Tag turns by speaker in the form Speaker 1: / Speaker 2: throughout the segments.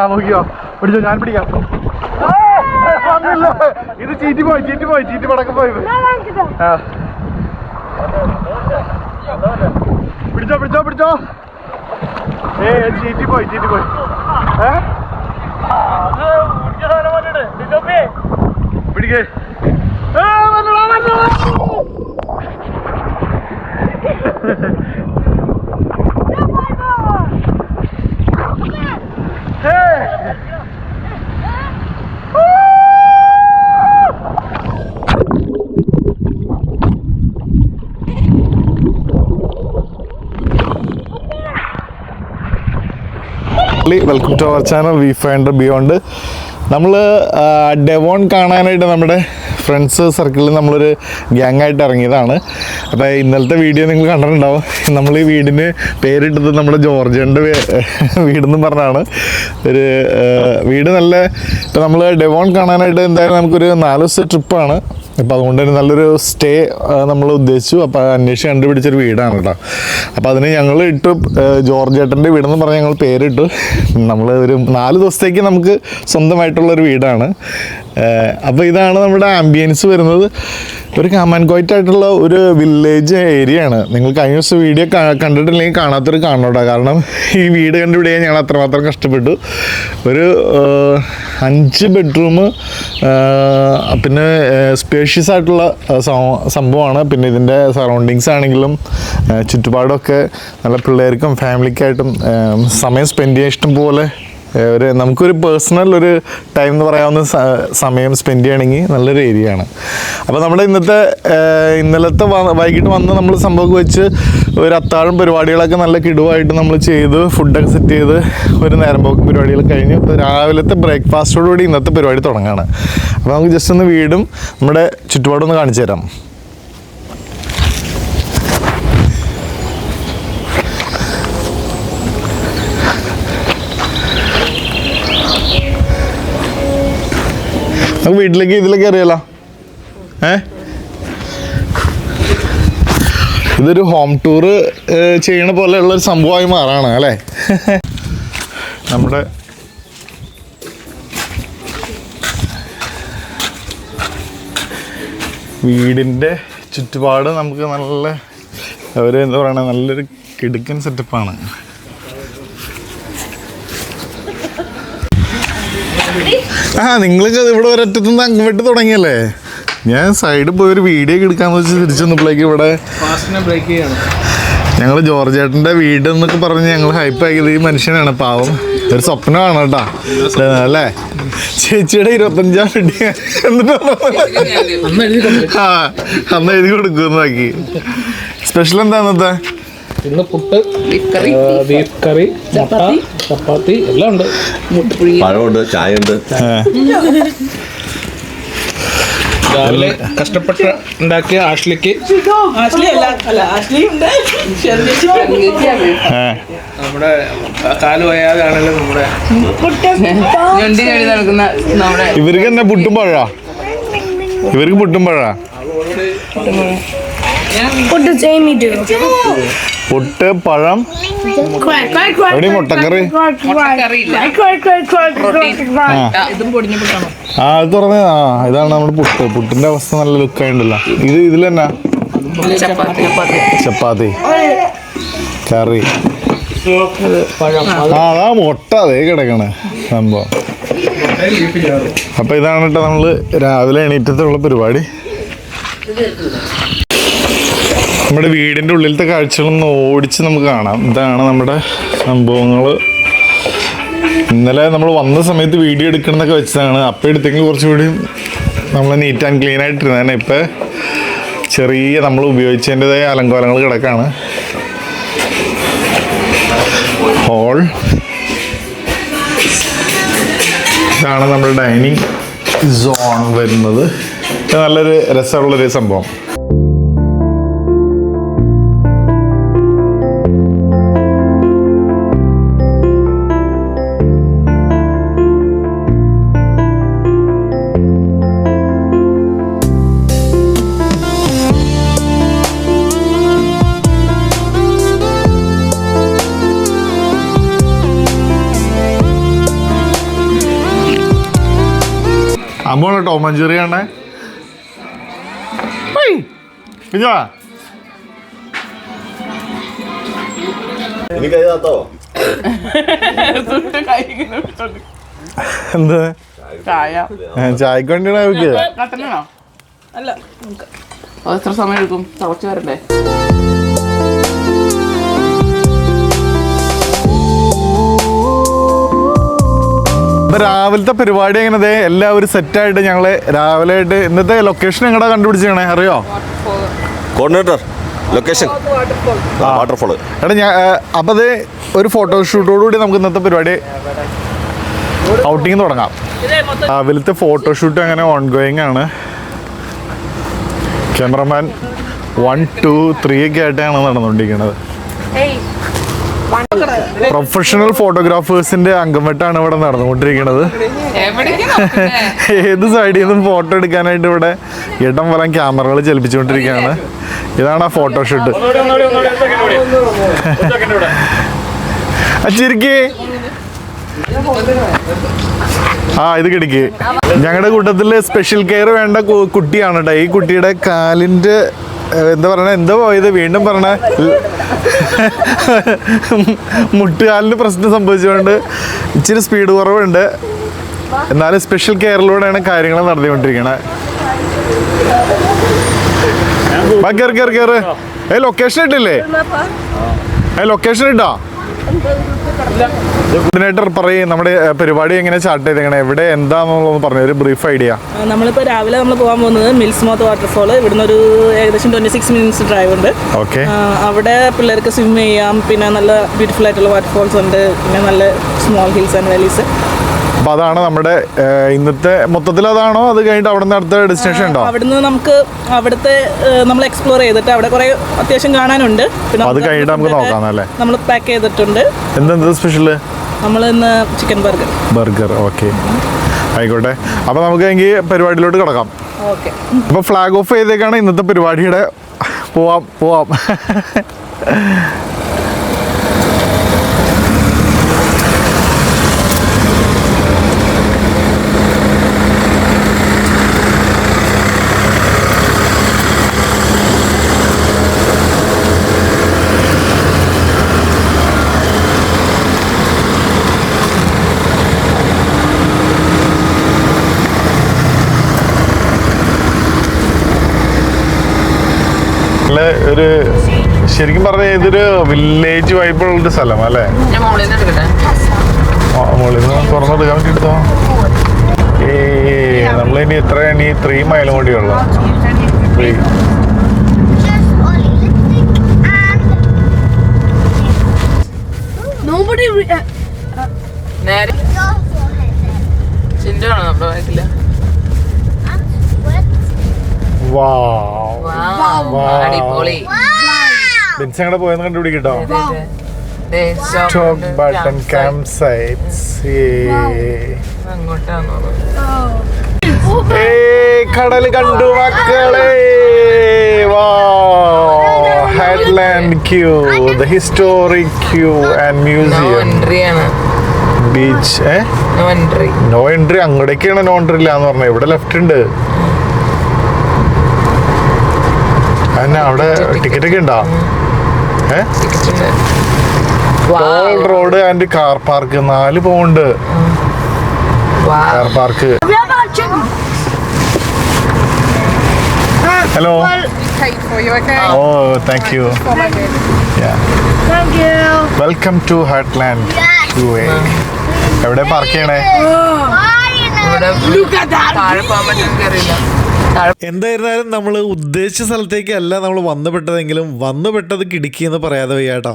Speaker 1: നോക്കിയോ പിടിച്ചോ ഞാൻ പിടിക്കാം ഇത് ചീറ്റി പടക്കം പോയി പിടിച്ചോ ചീറ്റി പോയി പിടിക്കേ welcome to our channel we finder beyond. നമ്മൾ ഡെവോൺ കാണാനായിട്ട് നമ്മുടെ ഫ്രണ്ട്സ് സർക്കിളിൽ നമ്മളൊരു ഗ്യാങ്ങായിട്ട് ഇറങ്ങിയതാണ്. അപ്പോൾ ഇന്നലത്തെ വീഡിയോ നിങ്ങൾ കണ്ടിട്ടുണ്ടാവും. നമ്മൾ ഈ വീടിന് പേരിട്ടത് നമ്മുടെ ജോർജിയൻ്റെ വീടെന്ന് പറഞ്ഞാണ്. ഒരു വീട് നല്ല ഇപ്പോൾ നമ്മൾ ഡെവോൺ കാണാനായിട്ട് എന്തായാലും നമുക്കൊരു 4 ദിവസത്തെ ട്രിപ്പാണ്. അപ്പോൾ അതുകൊണ്ട് തന്നെ നല്ലൊരു സ്റ്റേ നമ്മൾ ഉദ്ദേശിച്ചു. അപ്പോൾ അന്വേഷിച്ച് കണ്ടുപിടിച്ചൊരു വീടാണ് കേട്ടോ. അപ്പോൾ അതിന് ഞങ്ങൾ ഇട്ടു ജോർജേട്ടൻ്റെ വീടെന്ന് പറഞ്ഞ് ഞങ്ങൾ പേരിട്ടു. നമ്മൾ ഒരു 4 ദിവസത്തേക്ക് നമുക്ക് സ്വന്തമായിട്ടുള്ളൊരു വീടാണ്. അപ്പോൾ ഇതാണ് നമ്മുടെ ആംബിയൻസ് വരുന്നത്. ഒരു കാമാൻകോയിറ്റായിട്ടുള്ള ഒരു വില്ലേജ് ഏരിയ ആണ്. നിങ്ങൾ കഴിഞ്ഞ ദിവസം വീഡിയോ കണ്ടിട്ടില്ലെങ്കിൽ കാണാത്തവർ കാണണോട്ടോ. കാരണം ഈ വീട് കണ്ടുപിടിക്കാൻ ഞങ്ങൾ അത്രമാത്രം കഷ്ടപ്പെട്ടു. ഒരു 5 ബെഡ്റൂം പിന്നെ സ്പേഷ്യസ് ആയിട്ടുള്ള സംഭവമാണ്. പിന്നെ ഇതിൻ്റെ സറൗണ്ടിങ്സ് ആണെങ്കിലും ചുറ്റുപാടൊക്കെ നല്ല പിള്ളേർക്കും ഫാമിലിക്കായിട്ടും സമയം സ്പെൻഡ് ചെയ്യാൻ ഇഷ്ടം പോലെ നമുക്കൊരു പേഴ്സണൽ ഒരു ടൈം എന്ന് പറയാവുന്ന സമയം സ്പെൻഡ് ചെയ്യണമെങ്കിൽ നല്ലൊരു ഏരിയ ആണ്. അപ്പോൾ നമ്മുടെ ഇന്നലത്തെ വൈകിട്ട് വന്ന് നമ്മൾ സംഭവം വെച്ച് ഒരു അത്താഴം പരിപാടികളൊക്കെ നല്ല കിടുവായിട്ട് നമ്മൾ ചെയ്ത് ഫുഡൊക്കെ സെറ്റ് ചെയ്ത് ഒരു നേരം പോക്ക് പരിപാടികൾ കഴിഞ്ഞ് രാവിലത്തെ ബ്രേക്ക്ഫാസ്റ്റോടുകൂടി ഇന്നത്തെ പരിപാടി തുടങ്ങുകയാണ്. അപ്പോൾ നമുക്ക് ജസ്റ്റ് ഒന്ന് വീടും നമ്മുടെ ചുറ്റുപാടൊന്ന് കാണിച്ചു തരാം. നമുക്ക് വീട്ടിലേക്ക് ഇതിലേക്ക് അറിയാലോ. ഇതൊരു ഹോം ടൂറ് ചെയ്യണ പോലെയുള്ളൊരു സംഭവമായി മാറാണ് അല്ലേ. നമ്മുടെ വീടിൻ്റെ ചുറ്റുപാട് നമുക്ക് നല്ല എന്താ പറയണ നല്ലൊരു കിടുക്കൻ സെറ്റപ്പാണ്. നിങ്ങൾക്ക് ഇവിടെ ഒരറ്റത്തുനിന്ന് അങ്ങോട്ട് തുടങ്ങിയല്ലേ. ഞാൻ സൈഡിൽ പോയി ഒരു വീഡിയോ ഒക്കെ എടുക്കാന്ന് വെച്ച് തിരിച്ചു വന്നപ്പോഴേക്ക് ഇവിടെ ഞങ്ങൾ ജോർജേട്ടൻ്റെ വീട് എന്നൊക്കെ പറഞ്ഞ് ഞങ്ങൾ ഹൈപ്പ് ആക്കിയത് ഈ മനുഷ്യനാണ്. പാവം ഒരു സ്വപ്നമാണ് കേട്ടോ അല്ലേ. ചേച്ചിയുടെ 25-ാം വെഡ്ഡിങ് അന്ന് എഴുതി കൊടുക്കുന്നതാക്കി. സ്പെഷ്യൽ എന്താ ഇന്നത്തെ?
Speaker 2: ഇന്ന് പുട്ട്, ബീഫ് കറി, ചപ്പാത്തി എല്ലാം ഉണ്ട്.
Speaker 3: പഴമുണ്ട്, ചായ ഉണ്ട്.
Speaker 2: രാവിലെ കഷ്ടപ്പെട്ട് ഉണ്ടാക്കിയ ആഷ്ലിക്ക് നമ്മുടെ കാല് വയ്യാതാണല്ലോ നമ്മുടെ
Speaker 1: ഇവർക്ക് തന്നെ പുട്ടും പഴാ. ഇവർക്ക് പുട്ടും പഴാ. പുട്ട്, പഴം, എവിടെ മുട്ടക്കറി. അത് തുറന്ന് ഇതാണ് നമ്മുടെ പുട്ടിന്റെ അവസ്ഥ. നല്ല ലുക്കായിട്ടുണ്ടല്ലോ. ഇതിൽ തന്നെ ചപ്പാത്തി, കറി, അതാ മുട്ട അതേ കിടക്കണേ സംഭവം. അപ്പൊ ഇതാണ് കേട്ടോ നമ്മള് രാവിലെ എണീറ്റത്തുള്ള പരിപാടി. നമ്മുടെ വീടിൻ്റെ ഉള്ളിലത്തെ കാഴ്ചകളൊന്ന് ഓടിച്ച് നമുക്ക് കാണാം. ഇതാണ് നമ്മുടെ സംഭവങ്ങൾ. ഇന്നലെ നമ്മൾ വന്ന സമയത്ത് വീഡിയോ എടുക്കണമെന്നൊക്കെ വെച്ചതാണ്. അപ്പം എടുത്തെങ്കിൽ കുറച്ചുകൂടി നമ്മൾ നീറ്റ് ആൻഡ് ക്ലീൻ ആയിട്ടിരുന്നേനെ. ഇപ്പം ചെറിയ നമ്മൾ ഉപയോഗിച്ചതിൻ്റെതായ അലങ്കോലങ്ങൾ കിടക്കാണ്. ഹോൾ. ഇതാണ് നമ്മുടെ ഡൈനിങ് സോൺ വരുന്നത്. ഇത് നല്ലൊരു രസമുള്ളൊരു സംഭവം. അമ്മ ടോം ആൻഡ് ജെറി ആണ്. കുഞ്ഞാ
Speaker 3: എനിക്കോ
Speaker 1: എന്ത് ചായക്ക് വേണ്ടിയാണ് അവർക്ക്?
Speaker 2: അല്ല എത്ര സമയം എടുക്കും തിളച്ച് വരണ്ടേ?
Speaker 1: ഇപ്പൊ രാവിലത്തെ പരിപാടി എങ്ങനെ എല്ലാവരും സെറ്റായിട്ട് ഞങ്ങള് രാവിലെ ആയിട്ട് ഇന്നത്തെ ലൊക്കേഷൻ എങ്ങടാ കണ്ടുപിടിച്ചേ അറിയോ?
Speaker 3: Coordinator location waterfall.
Speaker 1: എടാ ഞാൻ അപ്പം അത് ഒരു ഫോട്ടോഷൂട്ടോടുകൂടി നമുക്ക് ഇന്നത്തെ പരിപാടി ഔട്ടിങ് തുടങ്ങാം. രാവിലത്തെ ഫോട്ടോഷൂട്ട് അങ്ങനെ ഓൺഗോയിങ് ആണ്. ക്യാമറമാൻ 1, 2, 3 ഒക്കെ ആയിട്ടാണ് നടന്നുകൊണ്ടിരിക്കുന്നത്. പ്രൊഫഷണൽ ഫോട്ടോഗ്രാഫേഴ്സിന്റെ അംഗമെട്ടാണ് ഇവിടെ നടന്നുകൊണ്ടിരിക്കുന്നത്. ഏത് സൈഡിൽ നിന്നും ഫോട്ടോ എടുക്കാനായിട്ട് ഇവിടെ ഇടം വരാൻ ക്യാമറകൾ ചലിപ്പിച്ചുകൊണ്ടിരിക്കുകയാണ്. ഇതാണ് ആ ഫോട്ടോഷൂട്ട്. ശരിക്ക് ഇത് കിടക്ക്. ഞങ്ങളുടെ കൂട്ടത്തിൽ സ്പെഷ്യൽ കെയർ വേണ്ട കുട്ടിയാണ് കേട്ടോ. ഈ കുട്ടിയുടെ കാലിൻ്റെ എന്താ പറയണ, എന്താ പോയത് വീണ്ടും പറഞ്ഞ മുട്ടുകാലിന് പ്രശ്നം സംഭവിച്ചുകൊണ്ട് ഇച്ചിരി സ്പീഡ് കുറവുണ്ട്. എന്നാലും സ്പെഷ്യൽ കെയറിലൂടെയാണ് കാര്യങ്ങൾ നടന്നുകൊണ്ടിരിക്കണത്. ലൊക്കേഷൻ ഇട്ടില്ലേ? ലൊക്കേഷൻ ഇട്ടോ? കോർഡിനേറ്റർ പറയും നമ്മുടെ പരിപാടി എങ്ങനെ സ്റ്റാർട്ട് ചെയ്തേക്കണേ, എവിടെ എന്താണെന്നുള്ളത് പറഞ്ഞു ഒരു ബ്രീഫ് ഐഡിയ.
Speaker 4: നമ്മളിപ്പോൾ രാവിലെ നമ്മൾ പോകാൻ പോകുന്നത് മിൽസ് മൗത്ത് വാട്ടർഫോൾ. ഇവിടുന്ന് ഒരു ഏകദേശം 26 മിനിറ്റ്സ് ഡ്രൈവ് ഉണ്ട്.
Speaker 1: ഓക്കെ.
Speaker 4: അവിടെ പിള്ളേർക്ക് സ്വിം ചെയ്യാം. പിന്നെ നല്ല ബ്യൂട്ടിഫുൾ ആയിട്ടുള്ള വാട്ടർഫോൾസ് ഉണ്ട്. പിന്നെ നല്ല സ്മോൾ ഹിൽസ് ആൻഡ് വാലീസ്.
Speaker 1: അപ്പോൾ അതാണ് നമ്മുടെ ഇന്നത്തെ മൊത്തത്തിൽ അതാണോ? അത് കഴിഞ്ഞിട്ട് അവിടെ നിന്ന് അടുത്ത ഡെസ്റ്റിനേഷൻ ഉണ്ടോ?
Speaker 4: അവിടുന്ന് നമുക്ക് അവിടുത്തെ നമ്മൾ എക്സ്പ്ലോർ ചെയ്തിട്ട് അവിടെ കുറെ അത്യാവശ്യം കാണാനുണ്ട്. പിന്നെ
Speaker 1: അത് കഴിഞ്ഞിട്ട് നമുക്ക് നോക്കാം അല്ലേ?
Speaker 4: നമ്മൾ പാക്ക് ചെയ്തിട്ടുണ്ട്.
Speaker 1: എന്താ സ്പെഷ്യൽ?
Speaker 4: നമ്മൾ ഇന്ന് ചിക്കൻ ബർഗർ.
Speaker 1: ഓക്കെ, ആയിക്കോട്ടെ. അപ്പോൾ നമുക്ക് എങ്കിൽ പരിപാടിയിലോട്ട് കിടക്കാം.
Speaker 4: ഓക്കെ.
Speaker 1: അപ്പോൾ ഫ്ലാഗ് ഓഫ് ചെയ്തേക്കാണ് ഇന്നത്തെ പരിപാടിയുടെ. പോവാം. ഒരു ശരിക്കും പറഞ്ഞാൽ ഇതൊരു വില്ലേജ് വൈബുള്ളൊരു സ്ഥലം അല്ലേ? മുകളിൽ നിന്ന് തുറന്നെടുക്കാൻ വേണ്ടി എടുത്തോ. നമ്മളിനി എത്രയാണ്? 3 മൈലും കൂടിയുള്ളൂ. ബിൻസങ്ങടെ പോയെന്ന് കണ്ടുപിടിക്കട്ടോ. Top button campsites. കടൽ കണ്ടു മക്കളെ. Hartland Quay, the historic quay and museum. Beach no entry. അങ്ങോട്ടേക്കാണ് നോ എൻട്രി ഇല്ല എന്ന് പറഞ്ഞത്. ഇവിടെ ലെഫ്റ്റ് ഉണ്ട്. അവിടെ ടിക്കറ്റ് ഒക്കെ ഉണ്ടോ? Toll road and car park 4 pound. Car park. Hello. Oh thank you. Welcome to Hartland Quay. എവിടെ പാർക്ക് ചെയ്യണേ?
Speaker 2: താഴെ പോകാൻ പറ്റുമെന്ന് അറിയില്ല.
Speaker 1: എന്തായിരുന്നാലും നമ്മൾ ഉദ്ദേശിച്ച സ്ഥലത്തേക്കല്ല നമ്മൾ വന്നുപെട്ടതെങ്കിലും വന്നുപെട്ടത് കിടുക്കി എന്ന് പറയാതെ വയ്യ കേട്ടോ.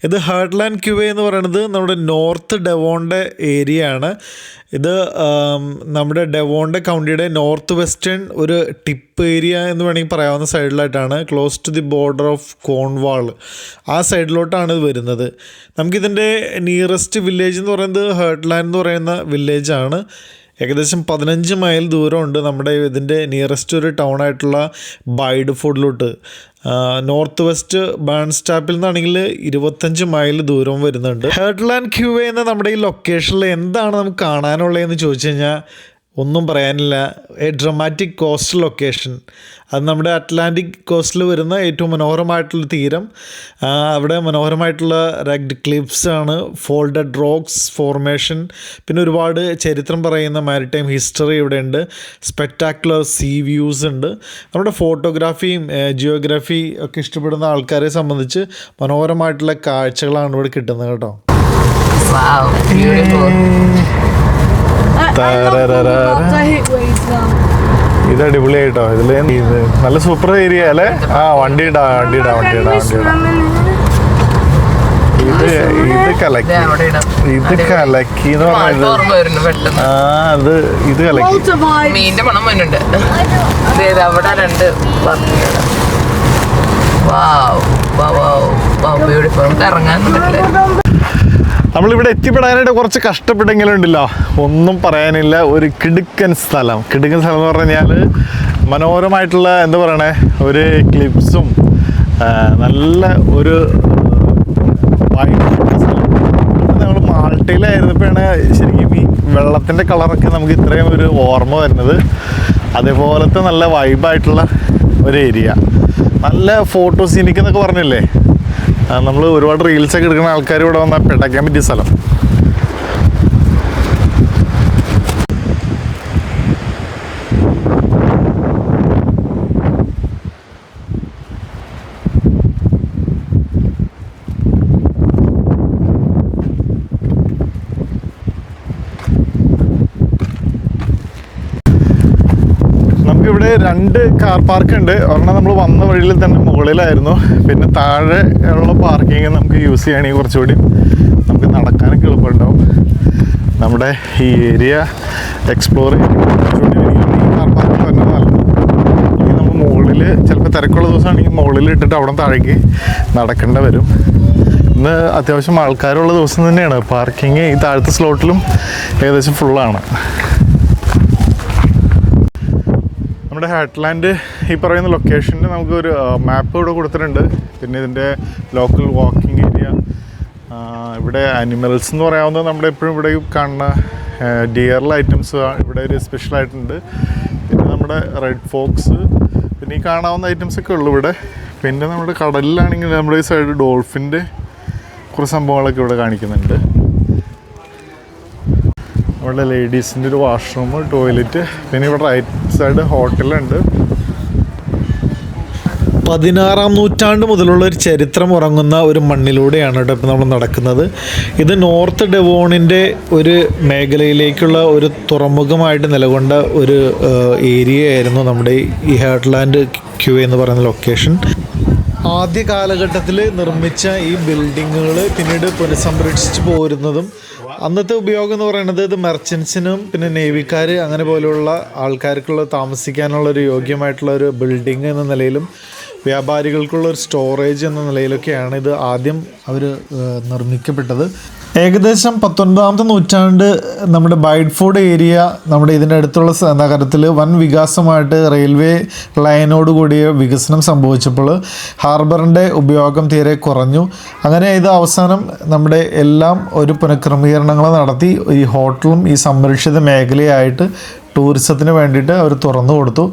Speaker 1: ഇത് ഹേർട്ട്ലാൻഡ് ക്യൂവേ എന്ന് പറയുന്നത് നമ്മുടെ നോർത്ത് ഡെവോണിൻ്റെ ഏരിയ ആണ്. ഇത് നമ്മുടെ ഡെവോണിൻ്റെ കൗണ്ടിയുടെ നോർത്ത് വെസ്റ്റേൺ ഒരു ടിപ്പ് ഏരിയ എന്ന് വേണമെങ്കിൽ പറയാവുന്ന സൈഡിലായിട്ടാണ്, close to the border of Cornwall. ആ സൈഡിലോട്ടാണ് ഇത് വരുന്നത്. നമുക്കിതിൻ്റെ നിയറസ്റ്റ് വില്ലേജ് എന്ന് പറയുന്നത് ഹേർട്ട്ലാൻഡ് എന്ന് പറയുന്ന വില്ലേജാണ്. ഏകദേശം 15 മൈൽ ദൂരമുണ്ട് നമ്മുടെ ഇതിൻ്റെ നിയറസ്റ്റ് ഒരു ടൗൺ ആയിട്ടുള്ള ബൈഡ്ഫോർഡിലോട്ട്. നോർത്ത് വെസ്റ്റ് ബാൺസ്റ്റാപ്പിൽ നിന്നാണെങ്കിൽ 25 മൈൽ ദൂരം വരുന്നുണ്ട്. ഹേർട്ട്ലാൻഡ് ക്യൂവേ എന്ന നമ്മുടെ ഈ ലൊക്കേഷനിൽ എന്താണ് നമുക്ക് കാണാനുള്ളതെന്ന് ചോദിച്ചു കഴിഞ്ഞാൽ ഒന്നും പറയാനില്ല. A dramatic coastal location. അത് നമ്മുടെ അറ്റ്ലാന്റിക് കോസ്റ്റിൽ വരുന്ന ഏറ്റവും മനോഹരമായിട്ടുള്ള തീരം. അവിടെ മനോഹരമായിട്ടുള്ള റഗ്ഡ് ക്ലിഫ്സ് ആണ്, ഫോൾഡഡ് റോക്സ് ഫോർമേഷൻ, പിന്നെ ഒരുപാട് ചരിത്രം പറയുന്ന മാരിടൈം ഹിസ്റ്ററി ഇവിടെ ഉണ്ട്. സ്പെക്ടാക്കുലർ സീ വ്യൂസ് ഉണ്ട്. നമ്മുടെ ഫോട്ടോഗ്രാഫിയും ജിയോഗ്രാഫി ഒക്കെ ഇഷ്ടപ്പെടുന്ന ആൾക്കാരെ സംബന്ധിച്ച് മനോഹരമായിട്ടുള്ള കാഴ്ചകളാണ് ഇവിടെ കിട്ടുന്നത് കേട്ടോ. ഇത് അടിപൊളിയായിട്ടോ. ഇതിൽ നല്ല സൂപ്പർ ഏരിയ അല്ലേ? വണ്ടി ഇടാ. ഇത് കലക്കി എന്ന് പറയുന്നത് അത് ഇത് കലക്കി.
Speaker 2: മീൻ്റെ മണം വരുന്നുണ്ട്. അവിടെ 2 നമുക്ക് ഇറങ്ങാൻ പറ്റില്ല.
Speaker 1: നമ്മളിവിടെ എത്തിപ്പെടാനായിട്ട് കുറച്ച് കഷ്ടപ്പെട്ടെങ്കിലും ഉണ്ടല്ലോ, ഒന്നും പറയാനില്ല. ഒരു കിടുക്കൻ സ്ഥലം എന്ന് പറഞ്ഞു കഴിഞ്ഞാൽ മനോഹരമായിട്ടുള്ള എന്താ പറയണേ, ഒരു ക്ലിപ്സും നല്ല ഒരു സ്ഥലം. നമ്മൾ മാൾട്ടയിലായിരുന്നപ്പോഴാണ് ശരിക്കും ഈ വെള്ളത്തിൻ്റെ കളറൊക്കെ നമുക്ക് ഇത്രയും ഒരു ഓർമ്മ വരുന്നത്. അതേപോലത്തെ നല്ല വൈബായിട്ടുള്ള ഒരു ഏരിയ, നല്ല ഫോട്ടോസീനിക് എന്നൊക്കെ പറഞ്ഞില്ലേ, നമ്മൾ ഒരുപാട് റീൽസൊക്കെ എടുക്കുന്ന ആൾക്കാർ ഇവിടെ വന്നാൽ പെടയ്ക്കാൻ പറ്റിയ സ്ഥലം. നമുക്കിവിടെ 2 കാർ പാർക്ക് ഉണ്ട്. ഒരെണ്ണം നമ്മൾ വന്ന വഴിയിൽ തന്നെ മുകളിലായിരുന്നു. പിന്നെ താഴെ ഉള്ള പാർക്കിങ് നമുക്ക് യൂസ് ചെയ്യുകയാണെങ്കിൽ കുറച്ചുകൂടി നമുക്ക് നടക്കാനൊക്കെ എളുപ്പമുണ്ടാവും. നമ്മുടെ ഈ ഏരിയ എക്സ്പ്ലോർ കുറച്ചുകൂടി ഈ കാർ പാർക്ക് വരുന്നത് നല്ലത്. ഇനി നമ്മൾ മുകളിൽ ചിലപ്പോൾ തിരക്കുള്ള ദിവസമാണെങ്കിൽ മുകളിൽ ഇട്ടിട്ട് അവിടെ താഴേക്ക് നടക്കേണ്ട വരും. ഇന്ന് അത്യാവശ്യം ആൾക്കാരുള്ള ദിവസം തന്നെയാണ്. പാർക്കിങ് ഈ താഴത്തെ സ്ലോട്ടിലും ഏകദേശം ഫുള്ളാണ്. നമ്മുടെ ഹേർട്ട്ലാൻഡ് ഈ പറയുന്ന ലൊക്കേഷനിൽ നമുക്കൊരു മാപ്പ് ഇവിടെ കൊടുത്തിട്ടുണ്ട്. പിന്നെ ഇതിൻ്റെ ലോക്കൽ വാക്കിംഗ് ഏരിയ, ഇവിടെ ആനിമൽസ് എന്ന് പറയാവുന്നത് നമ്മുടെ എപ്പോഴും ഇവിടെ കാണുന്ന ഡിയറിലെ ഐറ്റംസ് ഇവിടെ ഒരു സ്പെഷ്യലായിട്ടുണ്ട്. പിന്നെ നമ്മുടെ റെഡ് ഫോക്സ്, പിന്നെ ഈ കാണാവുന്ന ഐറ്റംസൊക്കെ ഉള്ളു ഇവിടെ. പിന്നെ നമ്മുടെ കടലിലാണെങ്കിൽ നമ്മുടെ ഈ സൈഡ് ഡോൾഫിൻ്റെ കുറേ സംഭവങ്ങളൊക്കെ ഇവിടെ കാണിക്കുന്നുണ്ട്. ഇവിടെ ലേഡീസിൻ്റെ ഒരു വാഷ്റൂം, ടോയ്ലറ്റ്, പിന്നെ ഇവിടെ റൈറ്റ് സൈഡ് ഹോട്ടലുണ്ട്. 16-ാം നൂറ്റാണ്ട് മുതലുള്ള ഒരു ചരിത്രം ഉറങ്ങുന്ന ഒരു മണ്ണിലൂടെയാണ് കേട്ടോ ഇപ്പോൾ നമ്മൾ നടക്കുന്നത്. ഇത് നോർത്ത് ഡെവോണിൻ്റെ ഒരു മേഖലയിലേക്കുള്ള ഒരു തുറമുഖമായിട്ട് നിലകൊണ്ട ഒരു ഏരിയ ആയിരുന്നു നമ്മുടെ ഈ ഹേർട്ട്ലാൻഡ് ക്യൂവേ എന്ന് പറയുന്ന ലൊക്കേഷൻ. ആദ്യ കാലഘട്ടത്തിൽ നിർമ്മിച്ച ഈ ബിൽഡിങ്ങുകൾ പിന്നീട് പുനഃസംരക്ഷിച്ച് പോരുന്നതും അന്നത്തെ ഉപയോഗം എന്ന് പറയുന്നത് ഇത് മെർച്ചൻസിനും പിന്നെ നേവിക്കാർ അങ്ങനെ പോലെയുള്ള ആൾക്കാർക്കുള്ള താമസിക്കാനുള്ള ഒരു യോഗ്യമായിട്ടുള്ള ഒരു ബിൽഡിംഗ് എന്ന നിലയിലും വ്യാപാരികൾക്കുള്ള ഒരു സ്റ്റോറേജ് എന്ന നിലയിലൊക്കെയാണ് ഇത് ആദ്യം അവർ നിർമ്മിക്കപ്പെട്ടത്. ഏകദേശം 19-ാമത്തെ നൂറ്റാണ്ട് നമ്മുടെ ബൈഡ്ഫോർഡ് ഏരിയ നമ്മുടെ ഇതിൻ്റെ അടുത്തുള്ള നഗരത്തിൽ വൻ വികാസമായിട്ട് റെയിൽവേ ലൈനോട് കൂടിയ വികസനം സംഭവിച്ചപ്പോൾ ഹാർബറിൻ്റെ ഉപയോഗം തീരെ കുറഞ്ഞു. അങ്ങനെ ഇത് അവസാനം നമ്മുടെ എല്ലാം ഒരു പുനഃക്രമീകരണങ്ങൾ നടത്തി ഈ ഹോട്ടലും ഈ സംരക്ഷിത മേഖലയായിട്ട് ടൂറിസത്തിന് വേണ്ടിയിട്ട് അവർ തുറന്നു കൊടുത്തു.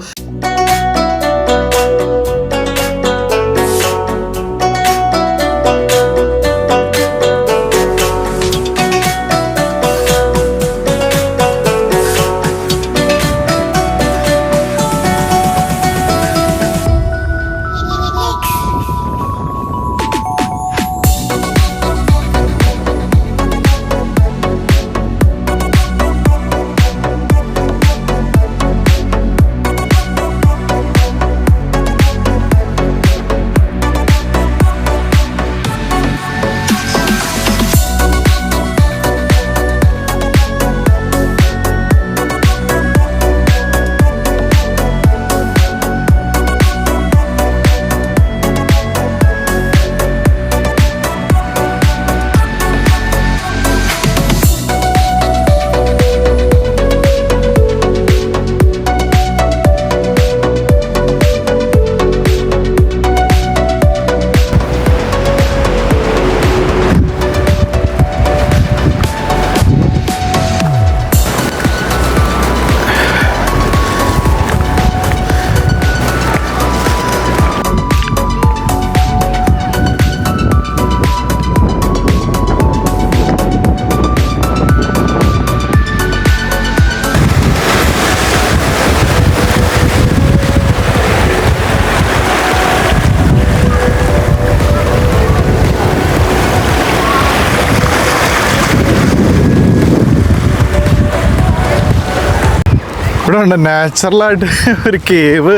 Speaker 1: ഇവിടെ ഉണ്ട് നാച്ചുറലായിട്ട് ഒരു കേവ്.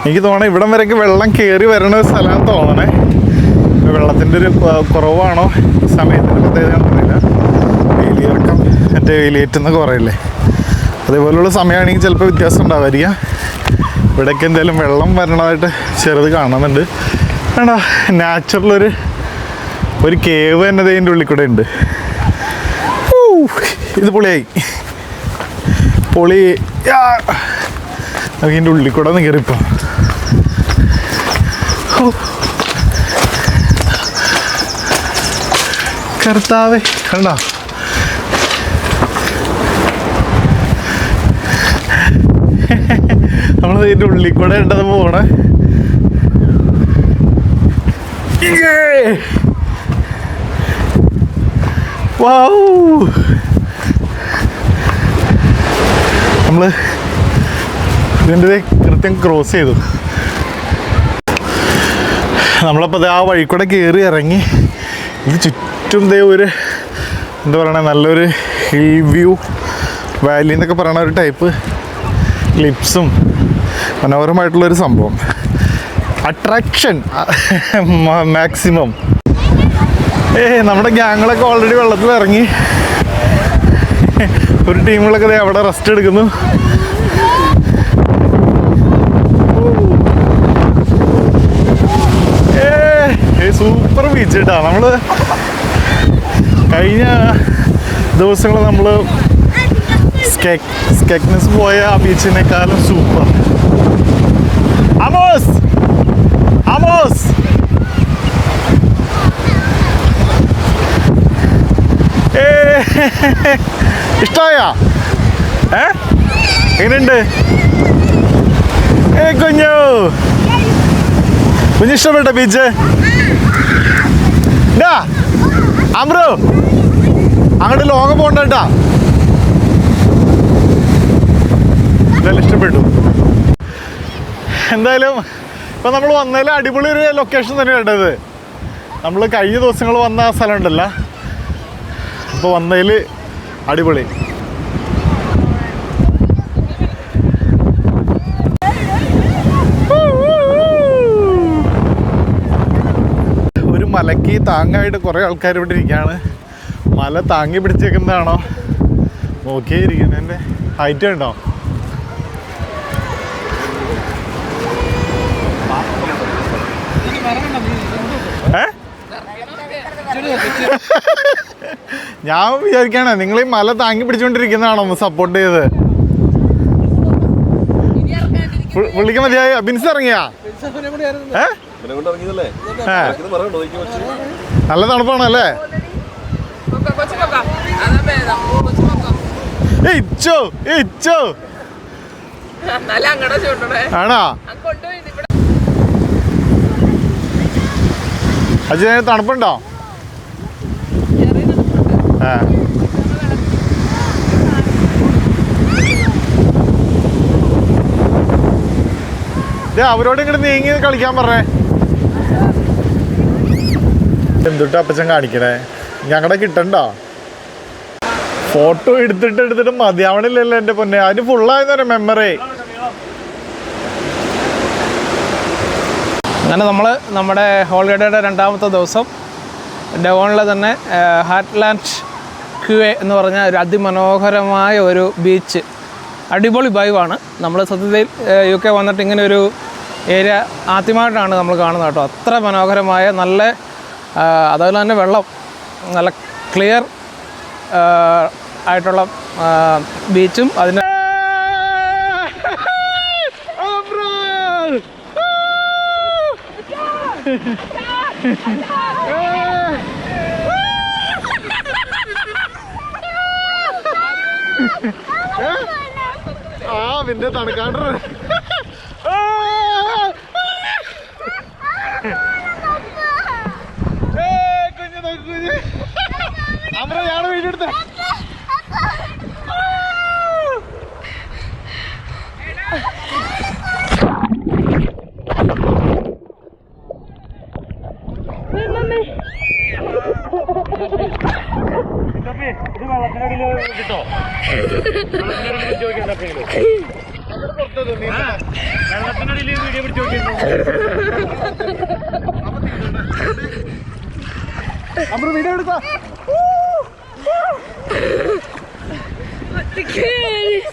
Speaker 1: എനിക്ക് തോന്നണേ ഇവിടം വരെയൊക്കെ വെള്ളം കയറി വരണ ഒരു സ്ഥലമാണെന്ന് തോന്നണേ. വെള്ളത്തിൻ്റെ ഒരു കുറവാണോ സമയത്തിൻ്റെ പ്രത്യേകതയാണെന്ന് അറിയില്ല. വേലിയിറക്കം മറ്റേ വേലിയേറ്റെന്നൊക്കെ പറയില്ലേ, അതേപോലെയുള്ള സമയമാണെങ്കിൽ ചിലപ്പോൾ വ്യത്യാസം ഉണ്ടാവായിരിക്കാം. ഇവിടേക്ക് എന്തായാലും വെള്ളം വരണതായിട്ട് ചെറുത് കാണുന്നുണ്ട്. വേണ്ട നാച്ചുറലൊരു കേവ് തന്നെ ഇതിൻ്റെ ഉള്ളിൽ കൂടെ ഉണ്ട്. ഇത് പൊളിയായി, പൊളി. അതിൻ്റെ ഉള്ളിൽ കൂടെ ഒന്ന് കയറിപ്പോൾ കർത്താവേ കണ്ടോ. നമ്മളത് ഇതിൻ്റെ ഉള്ളിൽ കൂടെ ഉണ്ടത് പോണേ. വാവ്, നമ്മൾ ഇതിൻ്റെ കൃത്യം ക്രോസ് ചെയ്തു. നമ്മളപ്പോൾ ആ വഴി കൂടെ കയറി ഇറങ്ങി. ഇത് ചുറ്റും ഒരു എന്താ പറയണേ, നല്ലൊരു ഹിൽ വ്യൂ വാലി എന്നൊക്കെ പറയണ ഒരു ടൈപ്പ് ക്ലിപ്സും മനോഹരമായിട്ടുള്ളൊരു സംഭവം. Attraction maximum. നമ്മുടെ ഗ്യാങ്ങളൊക്കെ ഓൾറെഡി വെള്ളത്തിൽ ഇറങ്ങി. ഒരു ടീമുകളൊക്കെ അവിടെ റെസ്റ്റ് എടുക്കുന്നു. സൂപ്പർ ബീച്ച് കേട്ടോ. നമ്മൾ കഴിഞ്ഞ ദിവസങ്ങൾ നമ്മൾ സ്കെക്നസ് പോയ ആ ബീച്ചിനേക്കാളും സൂപ്പർ. ആമോസ് ആമോസ് ഇഷ്ടമായ എങ്ങനെയുണ്ട് കുഞ്ഞു ഇഷ്ടപ്പെട്ട ബീച്ച്? അമ്രു അങ്ങോട്ട് ലോകം പോകണ്ടട്ടാ. എന്തായാലും ഇഷ്ടപ്പെട്ടു. എന്തായാലും ഇപ്പം നമ്മൾ വന്നതിൽ അടിപൊളി ഒരു ലൊക്കേഷൻ തന്നെ കണ്ടത്. നമ്മൾ കഴിഞ്ഞ ദിവസങ്ങൾ വന്ന ആ സ്ഥലം ഉണ്ടല്ലോ, ഇപ്പോൾ വന്നതിൽ അടിപൊളി. ഒരു മലയ്ക്ക് താങ്ങായിട്ട് കുറേ ആൾക്കാർ ഇവിടെ ഇരിക്കുകയാണ്. മല താങ്ങി പിടിച്ചേക്കുന്നതാണോ നോക്കിയേ ഇരിക്കുന്നതിൻ്റെ ഹൈറ്റ് ഉണ്ടോ? ഞാൻ വിചാരിക്കാണ് നിങ്ങൾ ഈ മല താങ്ങി പിടിച്ചോണ്ടിരിക്കുന്നതാണോ സപ്പോർട്ട് ചെയ്ത്. വിളിക്കാൻ മതിയായ ബിൻസ് ഇറങ്ങിയാ? നല്ല തണുപ്പാണല്ലേ? ആണോ? അച്ഛൻ തണുപ്പുണ്ടോ? അവരോട് ഇങ്ങോട്ട് നീങ്ങി കളിക്കാൻ പറഞ്ഞേ. എന്തുട്ടാ അപ്പച്ചൻ കാണിക്കണേ? ഞങ്ങളുടെ കിട്ടണ്ടോ? ഫോട്ടോ എടുത്തിട്ട് മതിയാവണില്ലല്ലോ എൻ്റെ പൊന്നെ. അതിന് ഫുള്ളായെന്ന് മെമ്മറി.
Speaker 5: അങ്ങനെ നമ്മൾ നമ്മുടെ ഹോളിഡേയുടെ രണ്ടാമത്തെ ദിവസം ഡെവോണിലെ തന്നെ ഹാറ്റ്ലാൻഡ് ക്യൂവേ എന്ന് പറഞ്ഞ ഒരു അതിമനോഹരമായ ഒരു ബീച്ച്. അടിപൊളി വൈബാണ്. നമ്മൾ സത്യത്തിൽ UK വന്നിട്ട് ഇങ്ങനെ ഒരു ഏരിയ ആദ്യമായിട്ടാണ് നമ്മൾ കാണുന്നത് കേട്ടോ. അത്ര മനോഹരമായ നല്ല, അതുപോലെ തന്നെ വെള്ളം നല്ല ക്ലിയർ ആയിട്ടുള്ള ബീച്ചും അതിന്
Speaker 1: പിന്നെ തണുക്കാണ്ട് കുഞ്ഞ് അമ്മ ഞാൻ വീഡിയോ എടുത്ത ഇത് വെള്ളത്തിനടിയിൽ കിട്ടോ? വെള്ളത്തിനടിയിൽ ചോദിക്കണ്ട. വീഡിയോ എടുത്താ
Speaker 6: The kid.